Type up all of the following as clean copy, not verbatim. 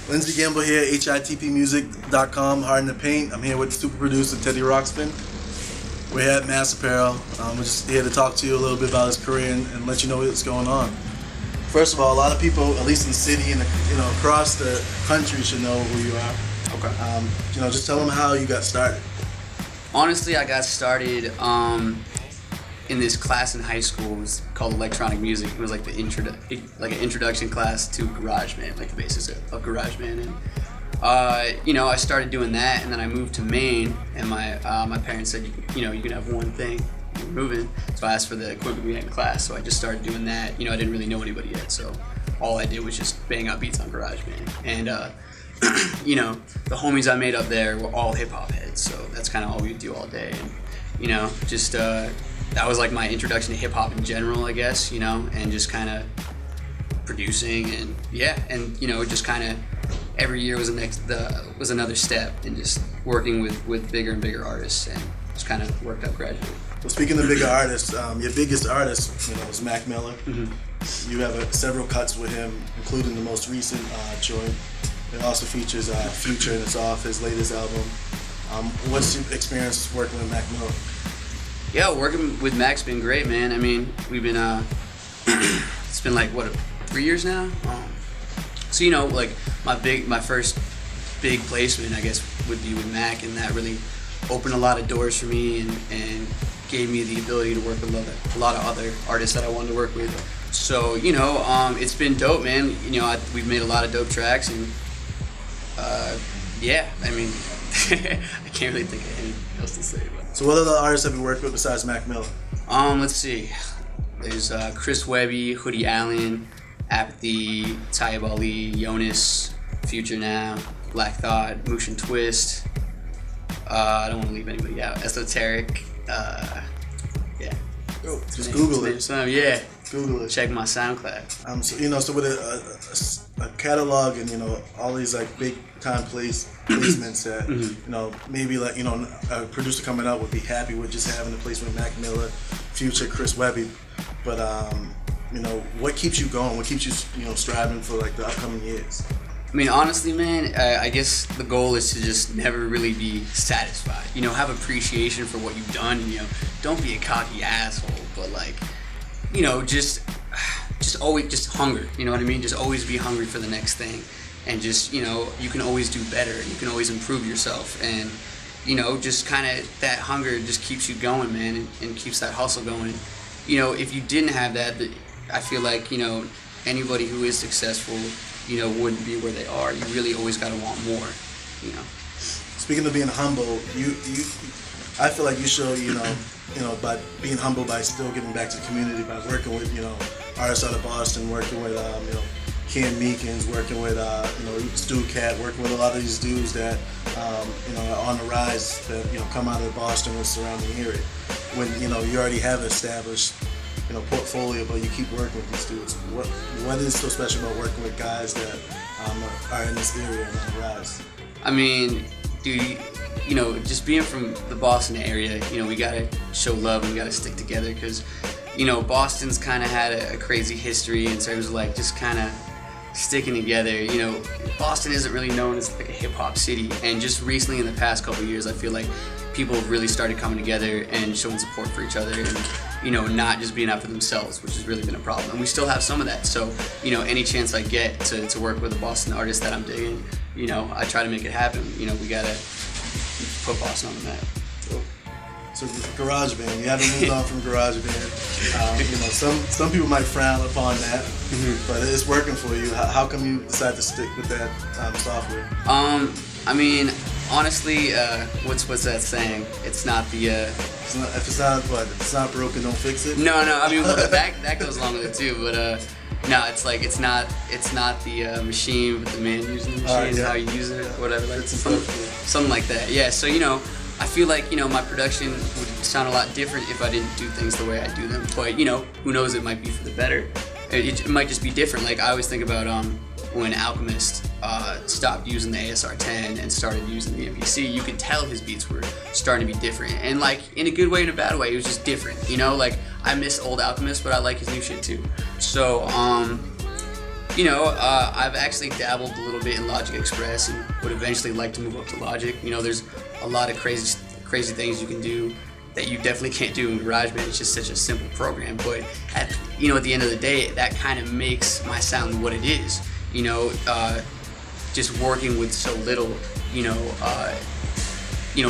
Lindsey Gamble here, hitpmusic.com, Hard in the Paint. I'm here with super producer Teddy Roxpin. We're here at Mass Apparel. We're just here to talk to you a little bit about his career and let you know what's going on. First of all, a lot of people, at least in the city and across the country, should know who you are. Okay. Just tell them how you got started. Honestly, I got started in this class in high school. It was called electronic music. It was like an introduction class to GarageBand, like the basis of GarageBand. And I started doing that, and then I moved to Maine, and my parents said, you can have one thing. You're moving, so I asked for the equipment we had in class. So I just started doing that. I didn't really know anybody yet, so all I did was just bang out beats on GarageBand. And the homies I made up there were all hip hop heads, so that's kind of all we would do all day. And that was like my introduction to hip hop in general, I guess. And just kind of producing and just kind of every year was was another step in just working with bigger and bigger artists, and just kind of worked up gradually. Well, speaking of bigger artists, your biggest artist, is Mac Miller. Mm-hmm. You have several cuts with him, including the most recent joint. It also features Future, and it's off his latest album. What's your experience working with Mac Miller? Yeah, working with Mac's been great, man. I mean, we've been it's been like 3 years now. So like my first big placement, I guess, would be with Mac, and that really opened a lot of doors for me and gave me the ability to work with a lot of other artists that I wanted to work with. So it's been dope, man. We've made a lot of dope tracks, and I mean, I can't really think of anything else to say about it. So what other artists have you worked with besides Mac Miller? Let's see. There's Chris Webby, Hoodie Allen, Apathy, Tayyib Ali, Jonas, Future Now, Black Thought, Motion Twist. I don't want to leave anybody out. Esoteric. Just Google it. Yeah. Google it. Check my SoundCloud. So with a catalog and all these like big time placements that Mm-hmm. maybe a producer coming out would be happy with just having a placement with Mac Miller, Future, Chris Webby, but what keeps you going? What keeps you striving for like the upcoming years? I mean, honestly, man, I guess the goal is to just never really be satisfied. Have appreciation for what you've done. Don't be a cocky asshole, but just always hunger. You know what I mean? Just always be hungry for the next thing, and just you can always do better. You can always improve yourself, and just kind of that hunger just keeps you going, man, and keeps that hustle going. If you didn't have that, I feel like anybody who is successful, wouldn't be where they are. You really always got to want more, Speaking of being humble, I feel like you show, by being humble, by still giving back to the community, by working with, artists out of Boston, working with, Ken Meekins, working with, Stu Cat, working with a lot of these dudes that, are on the rise that, come out of Boston and surrounding area. When, you already have established portfolio, but you keep working with these dudes. What is so special about working with guys that are in this area and on the rise? I mean, dude, just being from the Boston area, we gotta show love and we gotta stick together, because, Boston's kind of had a crazy history in terms of like just kind of sticking together. Boston isn't really known as like a hip hop city, and just recently in the past couple of years, I feel like people have really started coming together and showing support for each other, and not just being out for themselves, which has really been a problem. And we still have some of that. So, any chance I get to work with a Boston artist that I'm digging, I try to make it happen. We gotta put Boston on the map. So GarageBand, you haven't moved on from GarageBand. Some people might frown upon that, but it's working for you. How come you decide to stick with that software? I mean, honestly, what's that saying? It's not the. If it's not broken, don't fix it. No. I mean, that goes along with it too. But no, it's like it's not the machine, but the man using the machine, how you use it, whatever. Like something like that. Yeah. So I feel like my production would sound a lot different if I didn't do things the way I do them. But who knows? It might be for the better. It might just be different. Like I always think about when Alchemist stopped using the ASR-10 and started using the MPC, you could tell his beats were starting to be different, and like in a good way and a bad way. It was just different, like I miss old Alchemist, but I like his new shit too. So I've actually dabbled a little bit in Logic Express and would eventually like to move up to Logic. There's a lot of crazy things you can do that you definitely can't do in GarageBand. It's just such a simple program, but at the end of the day, that kind of makes my sound what it is. Just working with so little,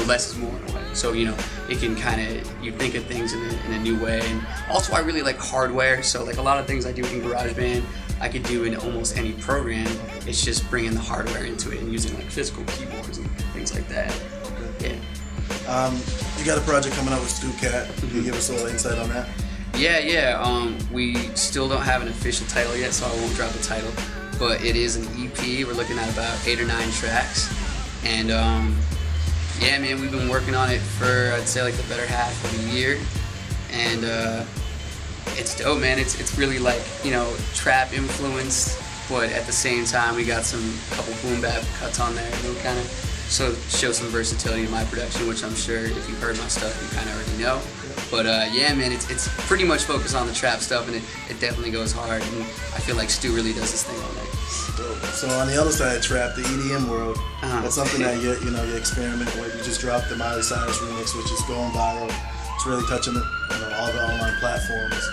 less is more in a way. So, it can kind of, you think of things in a new way. And also, I really like hardware. So, like a lot of things I do in GarageBand, I could do in almost any program. It's just bringing the hardware into it and using like physical keyboards and things like that. Okay. Yeah. You got a project coming out with Stu Cat. Can you give us a little insight on that? Yeah. We still don't have an official title yet, so I won't drop the title. But it is an EP. We're looking at about 8 or 9 tracks. And yeah, man, we've been working on it for, I'd say, like the better half of a year. And it's dope, man. It's really like, trap influenced, but at the same time, we got some couple boom bap cuts on there. Kind of show some versatility in my production, which I'm sure if you've heard my stuff, you kind of already know. But yeah, man, it's pretty much focused on the trap stuff, and it definitely goes hard. And I feel like Stu really does this thing all night. So on the other side of trap, the EDM world, that's something that you experiment with. You just dropped the Miley Cyrus remix, which is going viral. It's really touching all the online platforms.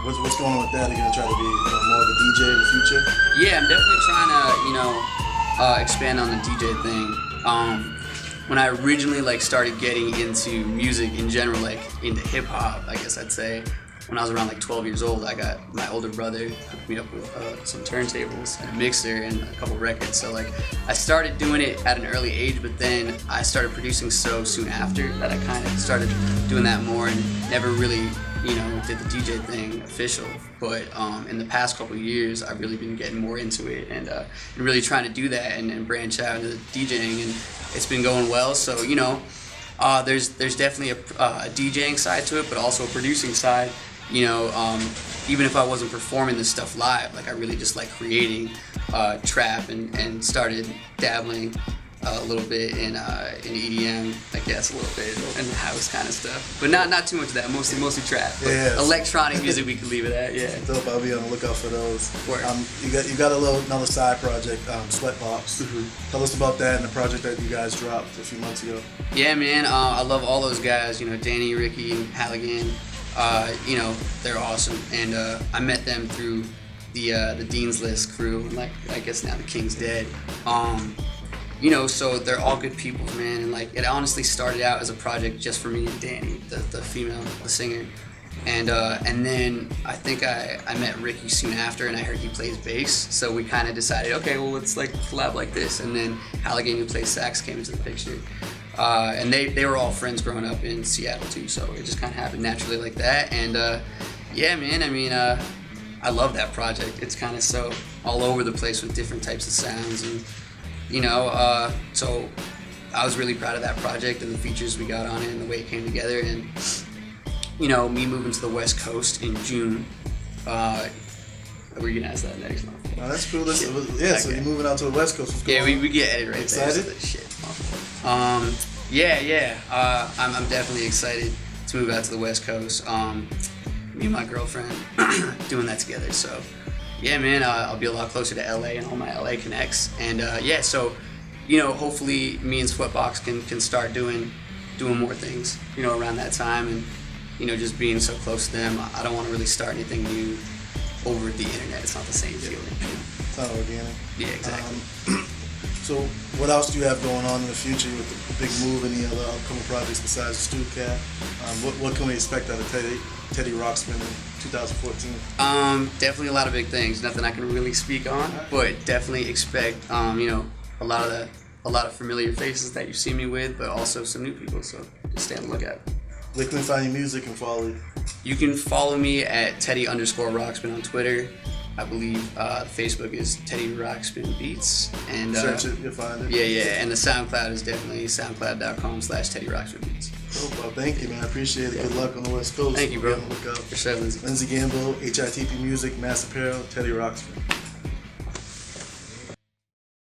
What's going on with that? Are you gonna try to be more of a DJ in the future? Yeah, I'm definitely trying to expand on the DJ thing. When I originally started getting into music in general, into hip hop, I guess I'd say, when I was around 12 years old, I got my older brother hooked me up with some turntables and a mixer and a couple records. So I started doing it at an early age, but then I started producing so soon after that I kind of started doing that more and never really did the DJ thing official. But in the past couple of years, I've really been getting more into it and really trying to do that and branch out into DJing, and it's been going well. So there's definitely a DJing side to it, but also a producing side. Even if I wasn't performing this stuff live, I really just like creating trap and started dabbling a little bit in EDM, I guess a little bit, and house kind of stuff, but not too much of that. Mostly trap. Yeah. Electronic music we could leave it at. Yeah. Dope. I'll be on the lookout for those. Word. You got another side project, Sweatbox. Mm-hmm. Tell us about that and the project that you guys dropped a few months ago. Yeah, man. I love all those guys. Danny, Ricky, and Halligan. They're awesome, and I met them through the Dean's List crew, and I guess now the King's Dead. So they're all good people, man, and it honestly started out as a project just for me and Danny, the female, the singer, and then I think I met Ricky soon after, and I heard he plays bass, so we kind of decided, okay, well let's collab like this, and then Halligan, who plays sax, came into the picture. And they were all friends growing up in Seattle too, so it just kind of happened naturally like that. And yeah, man, I love that project. It's kind of so all over the place with different types of sounds, and so I was really proud of that project and the features we got on it and the way it came together. And me moving to the West Coast in June. We're gonna ask that next month. Oh, that's cool. So you're moving out to the West Coast. Yeah, we get edited right excited? there. Excited? I'm definitely excited to move out to the West Coast. Me and my girlfriend doing that together. So yeah, man, I'll be a lot closer to LA and all my LA connects. And so hopefully me and Sweatbox can start doing more things around that time, and just being so close to them. I don't want to really start anything new over the internet. It's not the same feeling. It's not organic. Yeah, exactly. So what else do you have going on in the future with the big move and the other upcoming projects besides the Stu Cat? What can we expect out of Teddy Roxpin in 2014? Definitely a lot of big things. Nothing I can really speak on, but definitely expect a lot of familiar faces that you've seen me with, but also some new people. So just stay on the lookout. Where can we find your music and follow you? You can follow me at Teddy_Roxpin on Twitter. I believe Facebook is Teddy Roxpin Beats, and search it, you'll find it. Yeah, and the SoundCloud is definitely SoundCloud.com/Teddy Roxpin Beats. Cool. Well, thank you, man. I appreciate it. Good luck on the West Coast. Thank you, bro. Look out. For sure, Lindsey. Lindsey Gamble, HITP Music, Mass Apparel, Teddy Roxpin.